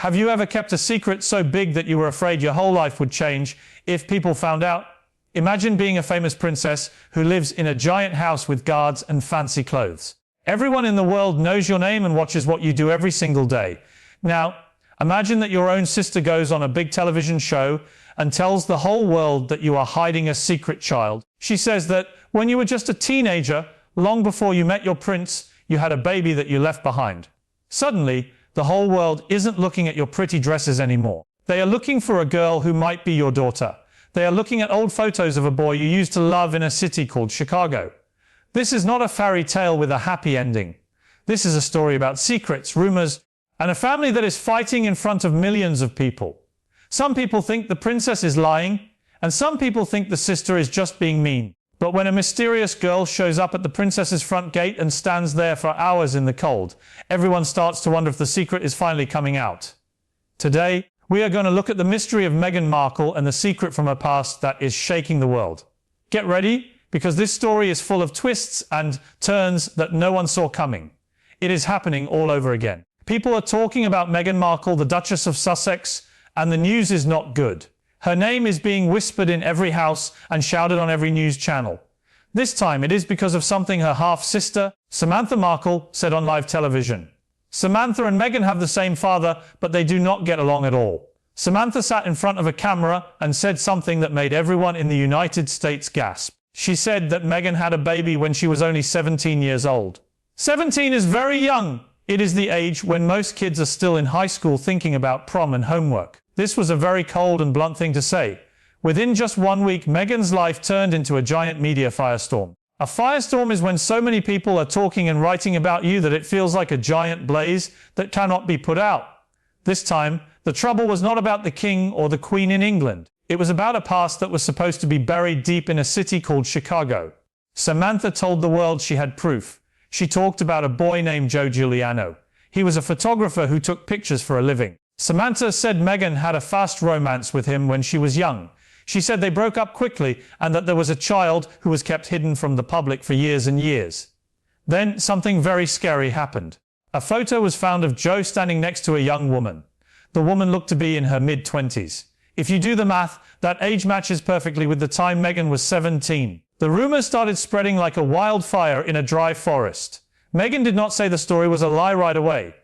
Have you ever kept a secret so big that you were afraid your whole life would change if people found out? Imagine being a famous princess who lives in a giant house with guards and fancy clothes. Everyone in the world knows your name and watches what you do every single day. Now, imagine that your own sister goes on a big television show and tells the whole world that you are hiding a secret child. She says that when you were just a teenager, long before you met your prince, you had a baby that you left behind. Suddenly, the whole world isn't looking at your pretty dresses anymore. They are looking for a girl who might be your daughter. They are looking at old photos of a boy you used to love in a city called Chicago. This is not a fairy tale with a happy ending. This is a story about secrets, rumors, and a family that is fighting in front of millions of people. Some people think the princess is lying, and some people think the sister is just being mean. But when a mysterious girl shows up at the princess's front gate and stands there for hours in the cold, everyone starts to wonder if the secret is finally coming out. Today, we are going to look at the mystery of Meghan Markle and the secret from her past that is shaking the world. Get ready, because this story is full of twists and turns that no one saw coming. It is happening all over again. People are talking about Meghan Markle, the Duchess of Sussex, and the news is not good. Her name is being whispered in every house and shouted on every news channel. This time it is because of something her half-sister, Samantha Markle, said on live television. Samantha and Meghan have the same father, but they do not get along at all. Samantha sat in front of a camera and said something that made everyone in the United States gasp. She said that Meghan had a baby when she was only 17 years old. 17 is very young. It is the age when most kids are still in high school thinking about prom and homework. This was a very cold and blunt thing to say. Within just 1 week, Meghan's life turned into a giant media firestorm. A firestorm is when so many people are talking and writing about you that it feels like a giant blaze that cannot be put out. This time, the trouble was not about the king or the queen in England. It was about a past that was supposed to be buried deep in a city called Chicago. Samantha told the world she had proof. She talked about a boy named Joe Giuliano. He was a photographer who took pictures for a living. Samantha said Meghan had a fast romance with him when she was young. She said they broke up quickly and that there was a child who was kept hidden from the public for years and years. Then something very scary happened. A photo was found of Joe standing next to a young woman. The woman looked to be in her mid-20s. If you do the math, that age matches perfectly with the time Meghan was 17. The rumors started spreading like a wildfire in a dry forest. Meghan did not say the story was a lie right away.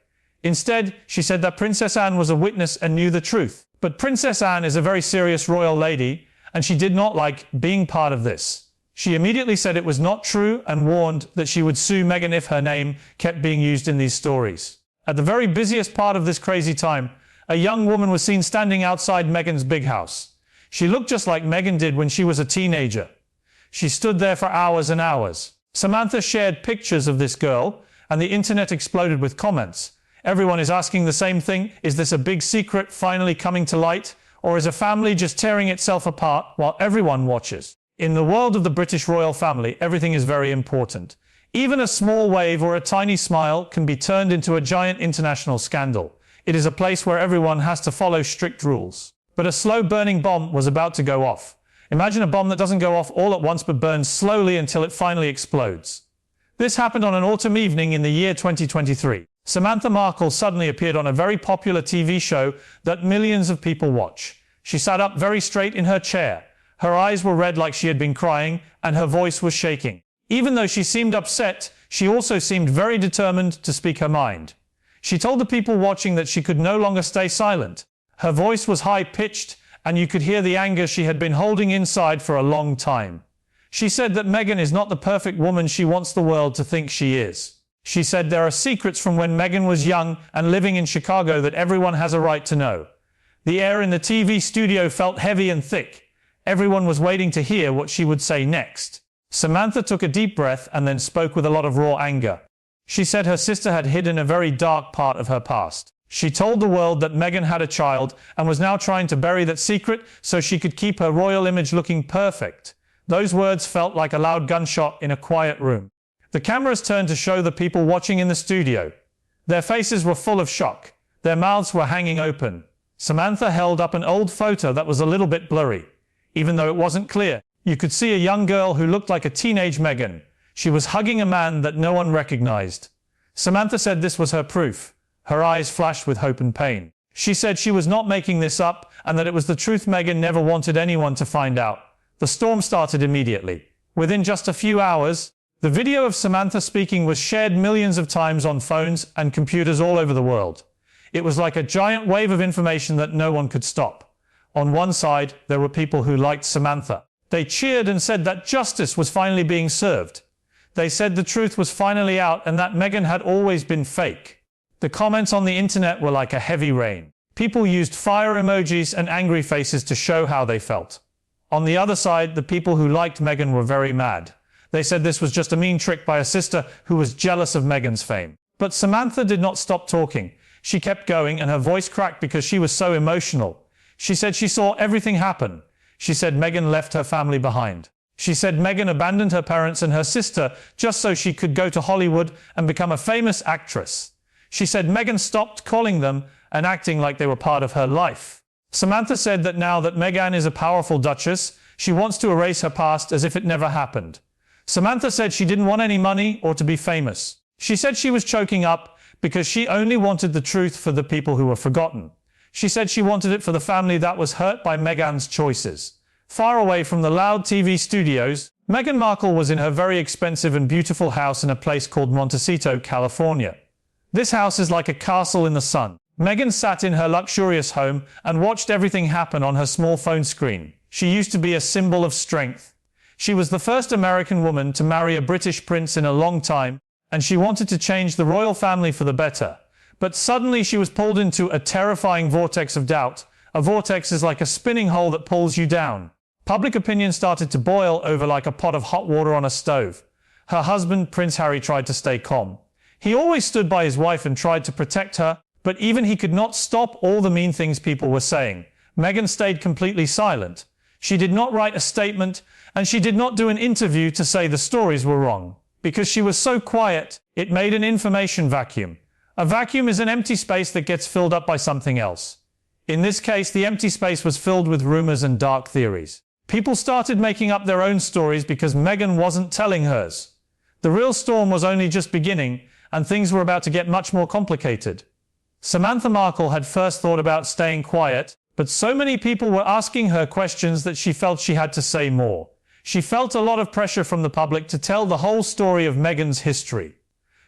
Instead, she said that Princess Anne was a witness and knew the truth. But Princess Anne is a very serious royal lady, and she did not like being part of this. She immediately said it was not true and warned that she would sue Meghan if her name kept being used in these stories. At the very busiest part of this crazy time, a young woman was seen standing outside Meghan's big house. She looked just like Meghan did when she was a teenager. She stood there for hours and hours. Samantha shared pictures of this girl, and the internet exploded with comments. Everyone is asking the same thing. Is this a big secret finally coming to light? Or is a family just tearing itself apart while everyone watches? In the world of the British royal family, everything is very important. Even a small wave or a tiny smile can be turned into a giant international scandal. It is a place where everyone has to follow strict rules. But a slow-burning bomb was about to go off. Imagine a bomb that doesn't go off all at once but burns slowly until it finally explodes. This happened on an autumn evening in the year 2023. Samantha Markle suddenly appeared on a very popular TV show that millions of people watch. She sat up very straight in her chair. Her eyes were red like she had been crying, and her voice was shaking. Even though she seemed upset, she also seemed very determined to speak her mind. She told the people watching that she could no longer stay silent. Her voice was high-pitched, and you could hear the anger she had been holding inside for a long time. She said that Meghan is not the perfect woman she wants the world to think she is. She said there are secrets from when Meghan was young and living in Chicago that everyone has a right to know. The air in the TV studio felt heavy and thick. Everyone was waiting to hear what she would say next. Samantha took a deep breath and then spoke with a lot of raw anger. She said her sister had hidden a very dark part of her past. She told the world that Meghan had a child and was now trying to bury that secret so she could keep her royal image looking perfect. Those words felt like a loud gunshot in a quiet room. The cameras turned to show the people watching in the studio. Their faces were full of shock. Their mouths were hanging open. Samantha held up an old photo that was a little bit blurry. Even though it wasn't clear, you could see a young girl who looked like a teenage Meghan. She was hugging a man that no one recognized. Samantha said this was her proof. Her eyes flashed with hope and pain. She said she was not making this up and that it was the truth. Meghan never wanted anyone to find out. The storm started immediately. Within just a few hours, the video of Samantha speaking was shared millions of times on phones and computers all over the world. It was like a giant wave of information that no one could stop. On one side, there were people who liked Samantha. They cheered and said that justice was finally being served. They said the truth was finally out and that Meghan had always been fake. The comments on the internet were like a heavy rain. People used fire emojis and angry faces to show how they felt. On the other side, the people who liked Meghan were very mad. They said this was just a mean trick by a sister who was jealous of Meghan's fame. But Samantha did not stop talking. She kept going and her voice cracked because she was so emotional. She said she saw everything happen. She said Meghan left her family behind. She said Meghan abandoned her parents and her sister just so she could go to Hollywood and become a famous actress. She said Meghan stopped calling them and acting like they were part of her life. Samantha said that now that Meghan is a powerful duchess, she wants to erase her past as if it never happened. Samantha said she didn't want any money or to be famous. She said she was choking up because she only wanted the truth for the people who were forgotten. She said she wanted it for the family that was hurt by Meghan's choices. Far away from the loud TV studios, Meghan Markle was in her very expensive and beautiful house in a place called Montecito, California. This house is like a castle in the sun. Meghan sat in her luxurious home and watched everything happen on her small phone screen. She used to be a symbol of strength. She was the first American woman to marry a British prince in a long time, and she wanted to change the royal family for the better. But suddenly she was pulled into a terrifying vortex of doubt. A vortex is like a spinning hole that pulls you down. Public opinion started to boil over like a pot of hot water on a stove. Her husband, Prince Harry, tried to stay calm. He always stood by his wife and tried to protect her, but even he could not stop all the mean things people were saying. Meghan stayed completely silent. She did not write a statement, and she did not do an interview to say the stories were wrong. Because she was so quiet, it made an information vacuum. A vacuum is an empty space that gets filled up by something else. In this case, the empty space was filled with rumors and dark theories. People started making up their own stories because Meghan wasn't telling hers. The real storm was only just beginning, and things were about to get much more complicated. Samantha Markle had first thought about staying quiet, but so many people were asking her questions that she felt she had to say more. She felt a lot of pressure from the public to tell the whole story of Meghan's history.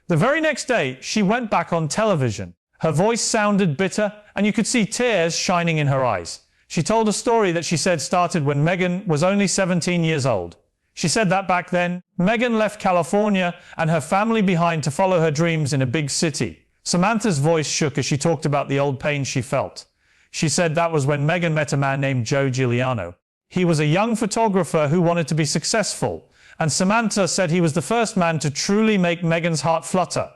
The very next day, she went back on television. Her voice sounded bitter, and you could see tears shining in her eyes. She told a story that she said started when Meghan was only 17 years old. She said that back then, Meghan left California and her family behind to follow her dreams in a big city. Samantha's voice shook as she talked about the old pain she felt. She said that was when Meghan met a man named Joe Giuliano. He was a young photographer who wanted to be successful, and Samantha said he was the first man to truly make Meghan's heart flutter.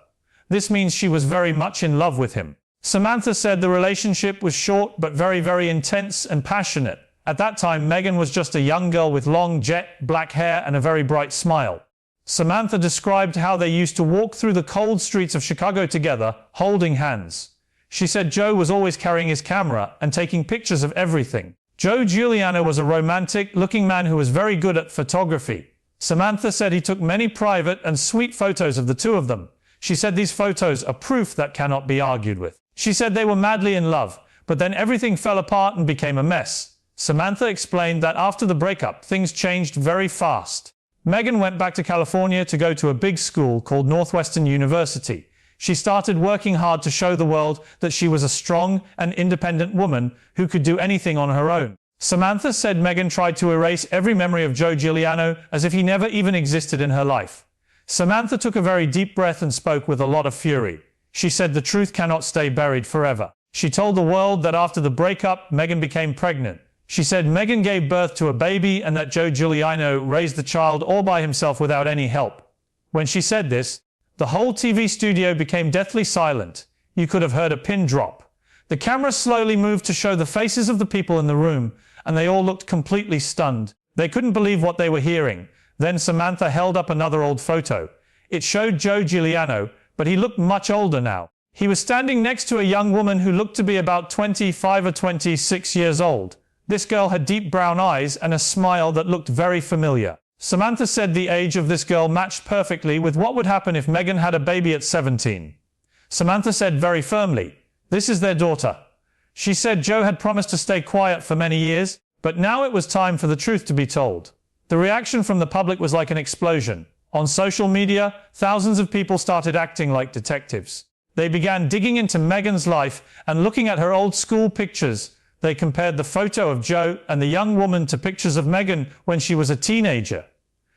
This means she was very much in love with him. Samantha said the relationship was short but very, very intense and passionate. At that time, Meghan was just a young girl with long jet black hair and a very bright smile. Samantha described how they used to walk through the cold streets of Chicago together, holding hands. She said Joe was always carrying his camera and taking pictures of everything. Joe Giuliano was a romantic-looking man who was very good at photography. Samantha said he took many private and sweet photos of the two of them. She said these photos are proof that cannot be argued with. She said they were madly in love, but then everything fell apart and became a mess. Samantha explained that after the breakup, things changed very fast. Meghan went back to California to go to a big school called Northwestern University. She started working hard to show the world that she was a strong and independent woman who could do anything on her own. Samantha said Meghan tried to erase every memory of Joe Giuliano as if he never even existed in her life. Samantha took a very deep breath and spoke with a lot of fury. She said the truth cannot stay buried forever. She told the world that after the breakup, Meghan became pregnant. She said Meghan gave birth to a baby and that Joe Giuliano raised the child all by himself without any help. When she said this, the whole TV studio became deathly silent. You could have heard a pin drop. The camera slowly moved to show the faces of the people in the room, and they all looked completely stunned. They couldn't believe what they were hearing. Then Samantha held up another old photo. It showed Joe Giuliano, but he looked much older now. He was standing next to a young woman who looked to be about 25 or 26 years old. This girl had deep brown eyes and a smile that looked very familiar. Samantha said the age of this girl matched perfectly with what would happen if Meghan had a baby at 17. Samantha said very firmly, "This is their daughter." She said Joe had promised to stay quiet for many years, but now it was time for the truth to be told. The reaction from the public was like an explosion. On social media, thousands of people started acting like detectives. They began digging into Meghan's life and looking at her old school pictures. They compared the photo of Joe and the young woman to pictures of Meghan when she was a teenager.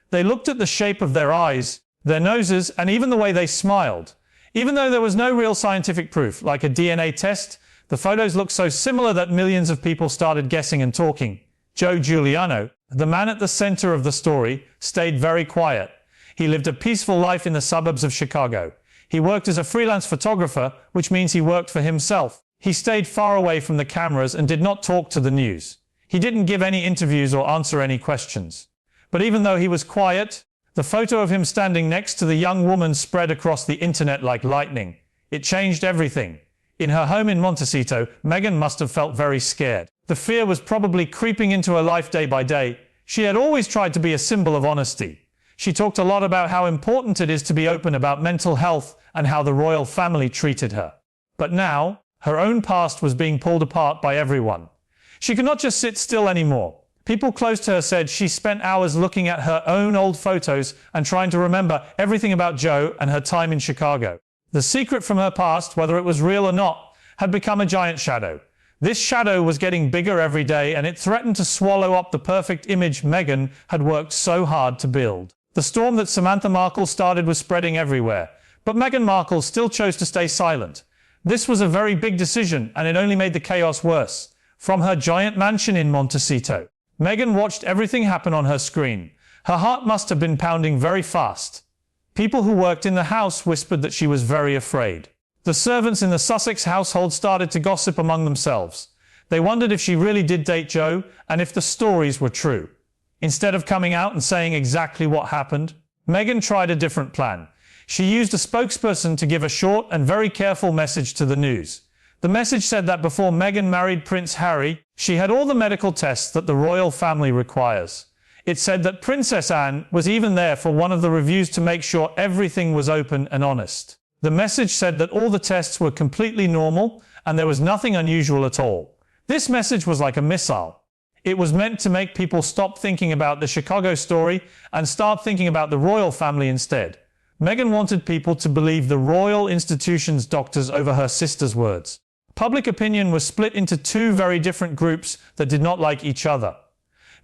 They looked at the shape of their eyes, their noses, and even the way they smiled. Even though there was no real scientific proof, like a DNA test, the photos looked so similar that millions of people started guessing and talking. Joe Giuliano, the man at the center of the story, stayed very quiet. He lived a peaceful life in the suburbs of Chicago. He worked as a freelance photographer, which means he worked for himself. He stayed far away from the cameras and did not talk to the news. He didn't give any interviews or answer any questions. But even though he was quiet, the photo of him standing next to the young woman spread across the internet like lightning. It changed everything. In her home in Montecito, Meghan must have felt very scared. The fear was probably creeping into her life day by day. She had always tried to be a symbol of honesty. She talked a lot about how important it is to be open about mental health and how the royal family treated her. But now, her own past was being pulled apart by everyone. She could not just sit still anymore. People close to her said she spent hours looking at her own old photos and trying to remember everything about Joe and her time in Chicago. The secret from her past, whether it was real or not, had become a giant shadow. This shadow was getting bigger every day, and it threatened to swallow up the perfect image Meghan had worked so hard to build. The storm that Samantha Markle started was spreading everywhere, but Meghan Markle still chose to stay silent. This was a very big decision, and it only made the chaos worse. From her giant mansion in Montecito, Meghan watched everything happen on her screen. Her heart must have been pounding very fast. People who worked in the house whispered that she was very afraid. The servants in the Sussex household started to gossip among themselves. They wondered if she really did date Joe and if the stories were true. Instead of coming out and saying exactly what happened, Meghan tried a different plan. She used a spokesperson to give a short and very careful message to the news. The message said that before Meghan married Prince Harry, she had all the medical tests that the royal family requires. It said that Princess Anne was even there for one of the reviews to make sure everything was open and honest. The message said that all the tests were completely normal and there was nothing unusual at all. This message was like a missile. It was meant to make people stop thinking about the Chicago story and start thinking about the royal family instead. Meghan wanted people to believe the royal institution's doctors over her sister's words. Public opinion was split into two very different groups that did not like each other.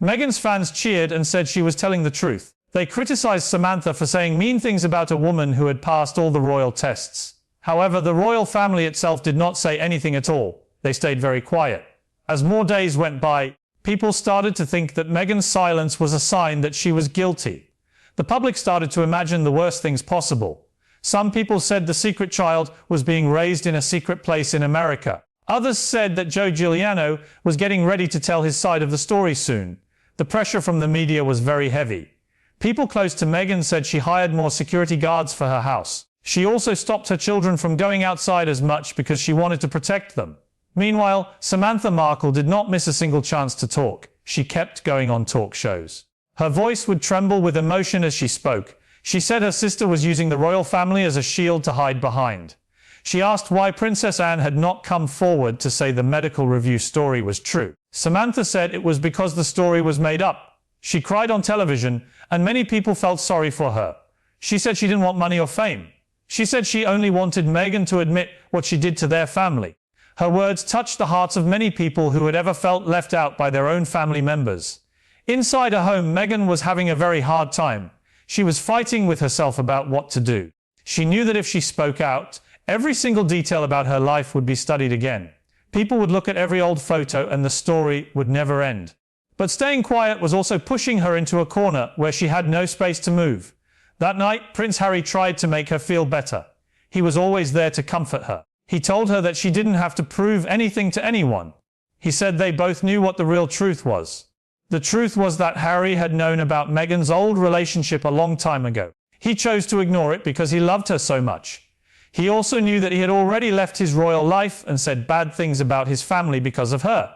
Meghan's fans cheered and said she was telling the truth. They criticized Samantha for saying mean things about a woman who had passed all the royal tests. However, the royal family itself did not say anything at all. They stayed very quiet. As more days went by, people started to think that Meghan's silence was a sign that she was guilty. The public started to imagine the worst things possible. Some people said the secret child was being raised in a secret place in America. Others said that Joe Giuliano was getting ready to tell his side of the story soon. The pressure from the media was very heavy. People close to Meghan said she hired more security guards for her house. She also stopped her children from going outside as much because she wanted to protect them. Meanwhile, Samantha Markle did not miss a single chance to talk. She kept going on talk shows. Her voice would tremble with emotion as she spoke. She said her sister was using the royal family as a shield to hide behind. She asked why Princess Anne had not come forward to say the medical review story was true. Samantha said it was because the story was made up. She cried on television, and many people felt sorry for her. She said she didn't want money or fame. She said she only wanted Meghan to admit what she did to their family. Her words touched the hearts of many people who had ever felt left out by their own family members. Inside her home, Meghan was having a very hard time. She was fighting with herself about what to do. She knew that if she spoke out, every single detail about her life would be studied again. People would look at every old photo and the story would never end. But staying quiet was also pushing her into a corner where she had no space to move. That night, Prince Harry tried to make her feel better. He was always there to comfort her. He told her that she didn't have to prove anything to anyone. He said they both knew what the real truth was. The truth was that Harry had known about Meghan's old relationship a long time ago. He chose to ignore it because he loved her so much. He also knew that he had already left his royal life and said bad things about his family because of her.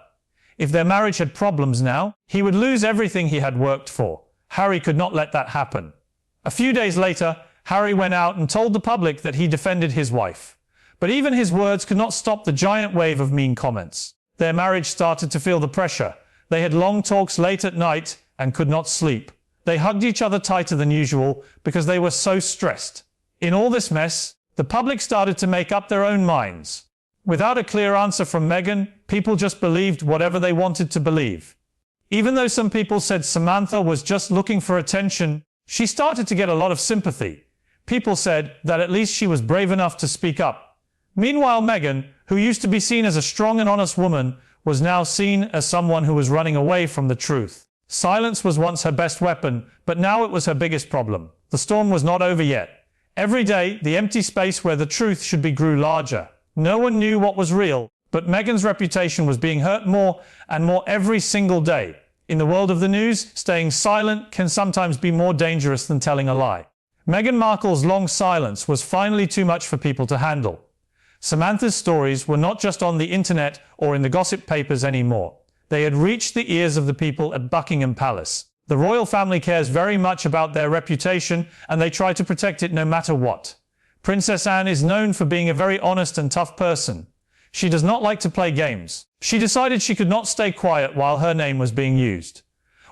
If their marriage had problems now, he would lose everything he had worked for. Harry could not let that happen. A few days later, Harry went out and told the public that he defended his wife. But even his words could not stop the giant wave of mean comments. Their marriage started to feel the pressure. They had long talks late at night and could not sleep. They hugged each other tighter than usual because they were so stressed. In all this mess, the public started to make up their own minds. Without a clear answer from Meghan, people just believed whatever they wanted to believe. Even though some people said Samantha was just looking for attention, she started to get a lot of sympathy. People said that at least she was brave enough to speak up. Meanwhile, Meghan, who used to be seen as a strong and honest woman, was now seen as someone who was running away from the truth. Silence was once her best weapon, but now it was her biggest problem. The storm was not over yet. Every day, the empty space where the truth should be grew larger. No one knew what was real, but Meghan's reputation was being hurt more and more every single day. In the world of the news, staying silent can sometimes be more dangerous than telling a lie. Meghan Markle's long silence was finally too much for people to handle. Samantha's stories were not just on the internet or in the gossip papers anymore. They had reached the ears of the people at Buckingham Palace. The royal family cares very much about their reputation, and they try to protect it no matter what. Princess Anne is known for being a very honest and tough person. She does not like to play games. She decided she could not stay quiet while her name was being used.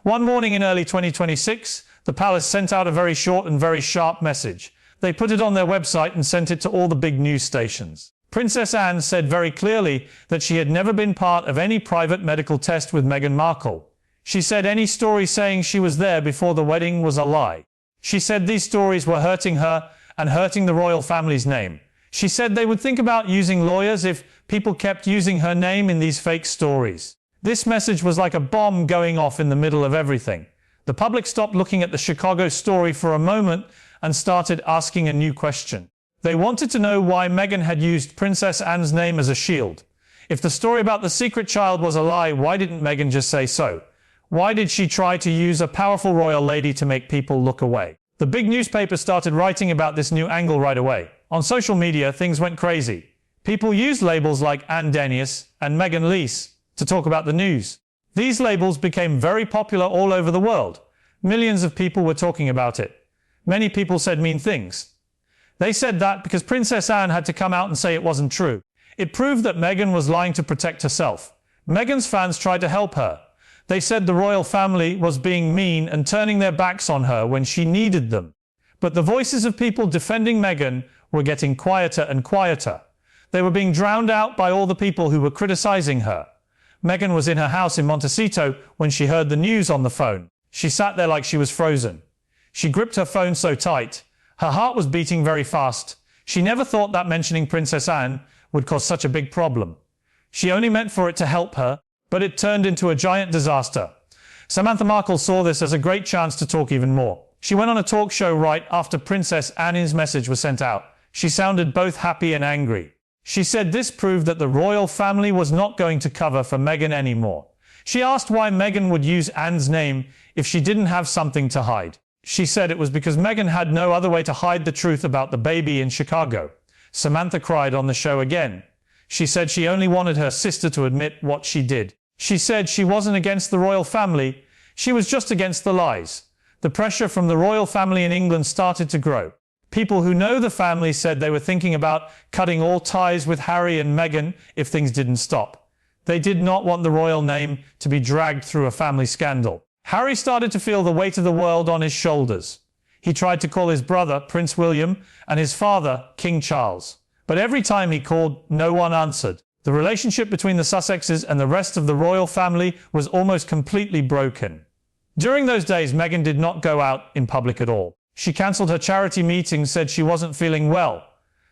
One morning in early 2026, the palace sent out a very short and very sharp message. They put it on their website and sent it to all the big news stations. Princess Anne said very clearly that she had never been part of any private medical test with Meghan Markle. She said any story saying she was there before the wedding was a lie. She said these stories were hurting her and hurting the royal family's name. She said they would think about using lawyers if people kept using her name in these fake stories. This message was like a bomb going off in the middle of everything. The public stopped looking at the Chicago story for a moment and started asking a new question. They wanted to know why Meghan had used Princess Anne's name as a shield. If the story about the secret child was a lie, why didn't Meghan just say so? Why did she try to use a powerful royal lady to make people look away? The big newspapers started writing about this new angle right away. On social media, things went crazy. People used labels like Anne Denius and Meghan Lease to talk about the news. These labels became very popular all over the world. Millions of people were talking about it. Many people said mean things. They said that because Princess Anne had to come out and say it wasn't true. It proved that Meghan was lying to protect herself. Meghan's fans tried to help her. They said the royal family was being mean and turning their backs on her when she needed them. But the voices of people defending Meghan were getting quieter and quieter. They were being drowned out by all the people who were criticizing her. Meghan was in her house in Montecito when she heard the news on the phone. She sat there like she was frozen. She gripped her phone so tight. Her heart was beating very fast. She never thought that mentioning Princess Anne would cause such a big problem. She only meant for it to help her, but it turned into a giant disaster. Samantha Markle saw this as a great chance to talk even more. She went on a talk show right after Princess Anne's message was sent out. She sounded both happy and angry. She said this proved that the royal family was not going to cover for Meghan anymore. She asked why Meghan would use Anne's name if she didn't have something to hide. She said it was because Meghan had no other way to hide the truth about the baby in Chicago. Samantha cried on the show again. She said she only wanted her sister to admit what she did. She said she wasn't against the royal family, she was just against the lies. The pressure from the royal family in England started to grow. People who know the family said they were thinking about cutting all ties with Harry and Meghan if things didn't stop. They did not want the royal name to be dragged through a family scandal. Harry started to feel the weight of the world on his shoulders. He tried to call his brother, Prince William, and his father, King Charles. But every time he called, no one answered. The relationship between the Sussexes and the rest of the royal family was almost completely broken. During those days, Meghan did not go out in public at all. She cancelled her charity meetings, said she wasn't feeling well.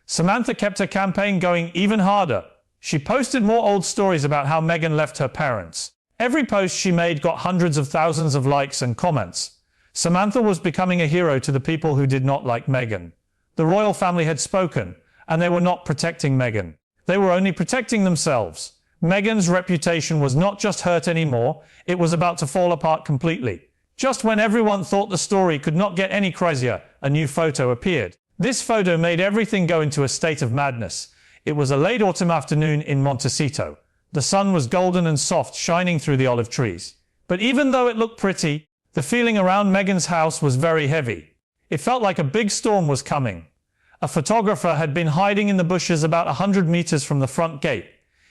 Samantha kept her campaign going even harder. She posted more old stories about how Meghan left her parents. Every post she made got hundreds of thousands of likes and comments. Samantha was becoming a hero to the people who did not like Meghan. The royal family had spoken, and they were not protecting Meghan. They were only protecting themselves. Meghan's reputation was not just hurt anymore, it was about to fall apart completely. Just when everyone thought the story could not get any crazier, a new photo appeared. This photo made everything go into a state of madness. It was a late autumn afternoon in Montecito. The sun was golden and soft, shining through the olive trees. But even though it looked pretty, the feeling around Meghan's house was very heavy. It felt like a big storm was coming. A photographer had been hiding in the bushes about 100 meters from the front gate.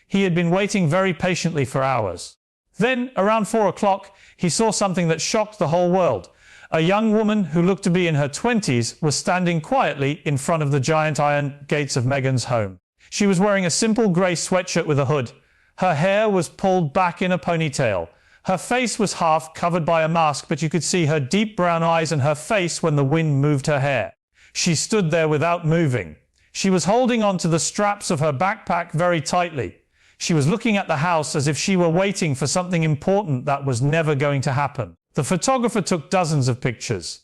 He had been waiting very patiently for hours. Then, around 4 o'clock, he saw something that shocked the whole world. A young woman who looked to be in her 20s was standing quietly in front of the giant iron gates of Meghan's home. She was wearing a simple grey sweatshirt with a hood. Her hair was pulled back in a ponytail. Her face was half covered by a mask, but you could see her deep brown eyes and her face when the wind moved her hair. She stood there without moving. She was holding on to the straps of her backpack very tightly. She was looking at the house as if she were waiting for something important that was never going to happen. The photographer took dozens of pictures.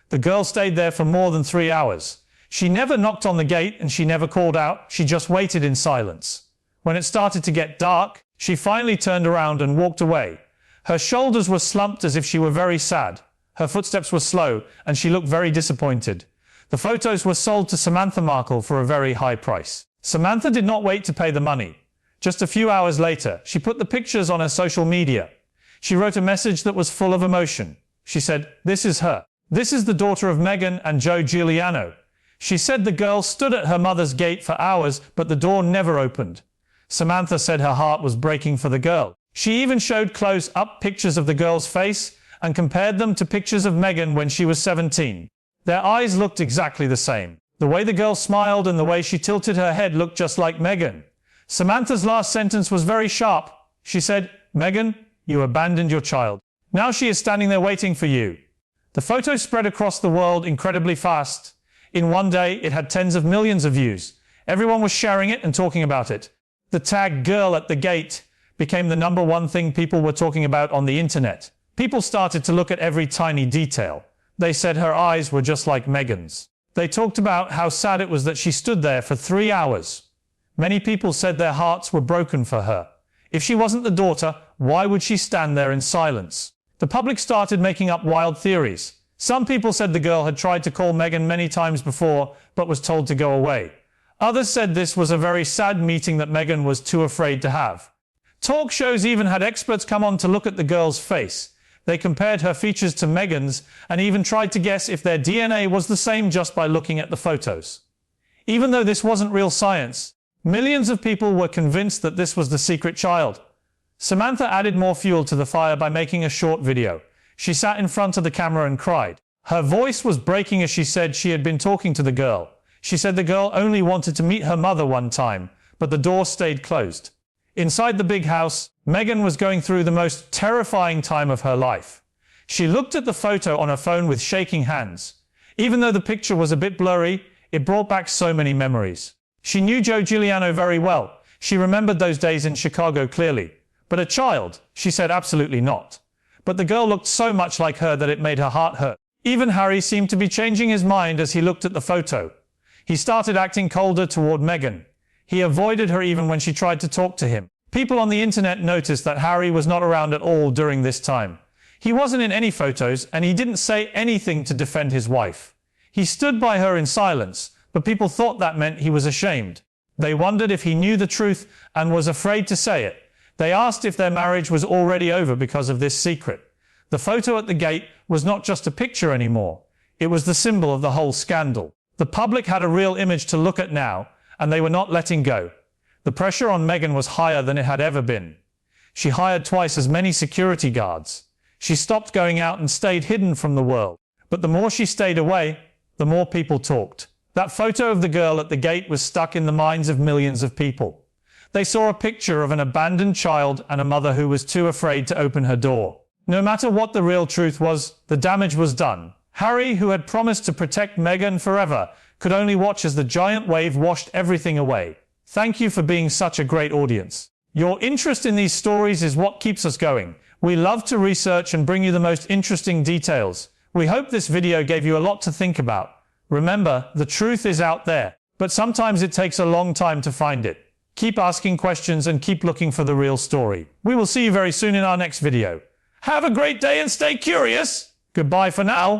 The girl stayed there for more than 3 hours. She never knocked on the gate and she never called out. She just waited in silence. When it started to get dark, she finally turned around and walked away. Her shoulders were slumped as if she were very sad. Her footsteps were slow and she looked very disappointed. The photos were sold to Samantha Markle for a very high price. Samantha did not wait to pay the money. Just a few hours later, she put the pictures on her social media. She wrote a message that was full of emotion. She said, "This is her. This is the daughter of Meghan and Joe Giuliano." She said the girl stood at her mother's gate for hours, but the door never opened. Samantha said her heart was breaking for the girl. She even showed close-up pictures of the girl's face and compared them to pictures of Meghan when she was 17. Their eyes looked exactly the same. The way the girl smiled and the way she tilted her head looked just like Meghan. Samantha's last sentence was very sharp. She said, "Meghan, you abandoned your child. Now she is standing there waiting for you." The photo spread across the world incredibly fast. In one day, it had tens of millions of views. Everyone was sharing it and talking about it. The tag "girl at the gate" became the #1 thing people were talking about on the internet. People started to look at every tiny detail. They said her eyes were just like Meghan's. They talked about how sad it was that she stood there for 3 hours. Many people said their hearts were broken for her. If she wasn't the daughter, why would she stand there in silence? The public started making up wild theories. Some people said the girl had tried to call Meghan many times before, but was told to go away. Others said this was a very sad meeting that Meghan was too afraid to have. Talk shows even had experts come on to look at the girl's face. They compared her features to Meghan's and even tried to guess if their DNA was the same just by looking at the photos. Even though this wasn't real science, millions of people were convinced that this was the secret child. Samantha added more fuel to the fire by making a short video. She sat in front of the camera and cried. Her voice was breaking as she said she had been talking to the girl. She said the girl only wanted to meet her mother one time, but the door stayed closed. Inside the big house, Meghan was going through the most terrifying time of her life. She looked at the photo on her phone with shaking hands. Even though the picture was a bit blurry, it brought back so many memories. She knew Joe Giuliano very well. She remembered those days in Chicago clearly. But a child? She said absolutely not. But the girl looked so much like her that it made her heart hurt. Even Harry seemed to be changing his mind as he looked at the photo. He started acting colder toward Meghan. He avoided her even when she tried to talk to him. People on the internet noticed that Harry was not around at all during this time. He wasn't in any photos and he didn't say anything to defend his wife. He stood by her in silence, but people thought that meant he was ashamed. They wondered if he knew the truth and was afraid to say it. They asked if their marriage was already over because of this secret. The photo at the gate was not just a picture anymore. It was the symbol of the whole scandal. The public had a real image to look at now, and they were not letting go. The pressure on Meghan was higher than it had ever been. She hired twice as many security guards. She stopped going out and stayed hidden from the world. But the more she stayed away, the more people talked. That photo of the girl at the gate was stuck in the minds of millions of people. They saw a picture of an abandoned child and a mother who was too afraid to open her door. No matter what the real truth was, the damage was done. Harry, who had promised to protect Meghan forever, could only watch as the giant wave washed everything away. Thank you for being such a great audience. Your interest in these stories is what keeps us going. We love to research and bring you the most interesting details. We hope this video gave you a lot to think about. Remember, the truth is out there, but sometimes it takes a long time to find it. Keep asking questions and keep looking for the real story. We will see you very soon in our next video. Have a great day and stay curious. Goodbye for now.